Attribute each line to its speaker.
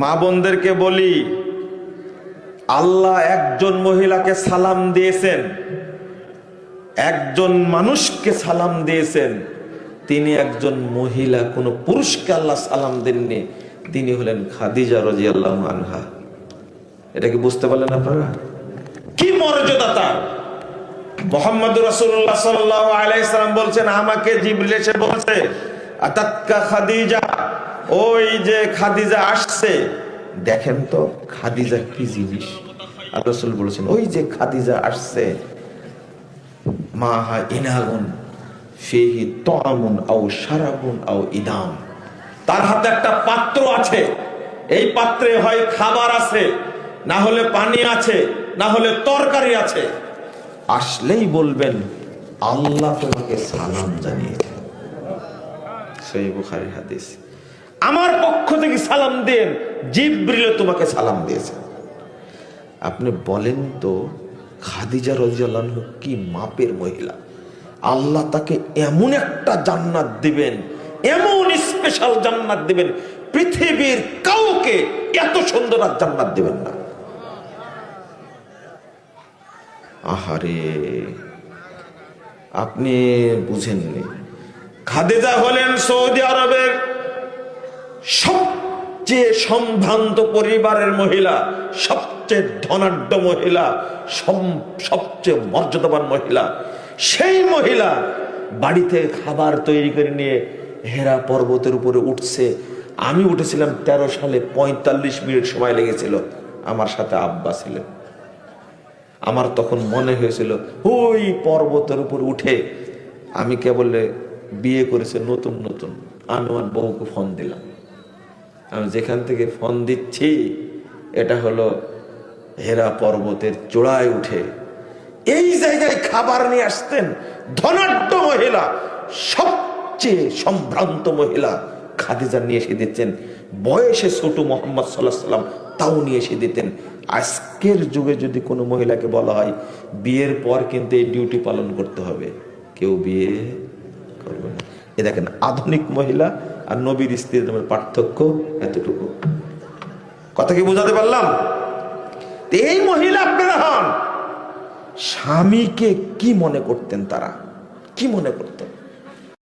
Speaker 1: মা বোনদেরকে বলি, আল্লাহ একজন মহিলাকে সালাম দিয়েছেন, একজন মানুষকে সালাম দিয়েছেন। তিনি একজন মহিলা, কোন পুরুষকে আল্লাহ সালাম দেননি। তিনি হলেন খাদিজা রাদিয়াল্লাহু আনহা। এটা কি বুঝতে পারলেন আপনারা? কি মর্যাদা তার! মুহাম্মদুর রাসূলুল্লাহ সাল্লাল্লাহু আলাইহি সাল্লাম বলছেন, আমাকে জিবরিল এসে বলছে, আতাতকা খাদিজা, ওই যে খাদিজা আসছে, দেখেন তো খাদিজা কি জিনিস। আর রাসূল বলেছেন, ওই যে খাদিজা আসছে, মাহা ইনাগুন ফিহি তাআমুন আও শারাবুন আও ইদাম, তার হাতে একটা পাত্র আছে, এই পাত্রে হয় খাবার আছে, না হলে পানি আছে, না হলে তরকারি আছে। আসলেই বলবেন, আল্লাহ তোমাকে সালাম জানিয়েছে। সহিহ বুখারীর হাদিস। আমার পক্ষ থেকে সালাম দেন, জিবরিল তোমাকে সালাম দিয়েছে। আপনি বলেন তো, খাদিজা রাদিয়াল্লাহু আনহা কি মাপের মহিলা! আল্লাহ তাকে এমন একটা জান্নাত দিবেন, এমন স্পেশাল জান্নাত দিবেন, পৃথিবীর কাউকে এত সুন্দর আর জান্নাত দিবেন না। আহারে, আপনি বুঝেননি। খাদিজা হলেন সৌদি আরবের সবচেয়ে সম্ভ্রান্ত পরিবারের মহিলা, সবচেয়ে ধনাঢ্য মহিলা, সবচেয়ে মর্যাদাবান মহিলা। সেই মহিলা বাড়িতে খাবার তৈরি করে নিয়ে হেরা পর্বতের উপরে উঠছে। আমি উঠেছিলাম 13 সালে, 45 মিনিট সময় লেগেছিল। আমার সাথে আব্বা ছিলেন। আমার তখন মনে হয়েছিল, ওই পর্বতের উপর উঠে আমি কেবল বিয়ে করেছে নতুন নতুন, আমি আমার বউকে ফোন দিলাম। আমি যেখান থেকে ফোন দিচ্ছি, এটা হলো হেরা পর্বতের চূড়ায় উঠে এই জায়গায় খাবার নিয়ে আসতেন ধনাঢ্য মহিলা, সবচেয়ে সম্ভ্রান্ত মহিলা খাদিজা নিয়ে এসে দিতেন। বয়সে ছোট মুহাম্মদ সাল্লাল্লাহু আলাইহি ওয়াসাল্লাম তাও নিয়ে এসে দিতেন। আজকের যুগে যদি কোনো মহিলাকে বলা হয় বিয়ের পর কিন্তু এই ডিউটি পালন করতে হবে, কেউ বিয়ে করবে না। এ দেখেন, আধুনিক মহিলা আর নবীর স্ত্রীর পার্থক্য এতটুকু। কথা কি বোঝাতে পারলাম? এই মহিলা আপনারা হন, স্বামীকে কি মনে করতেন, তারা কি মনে করতেন?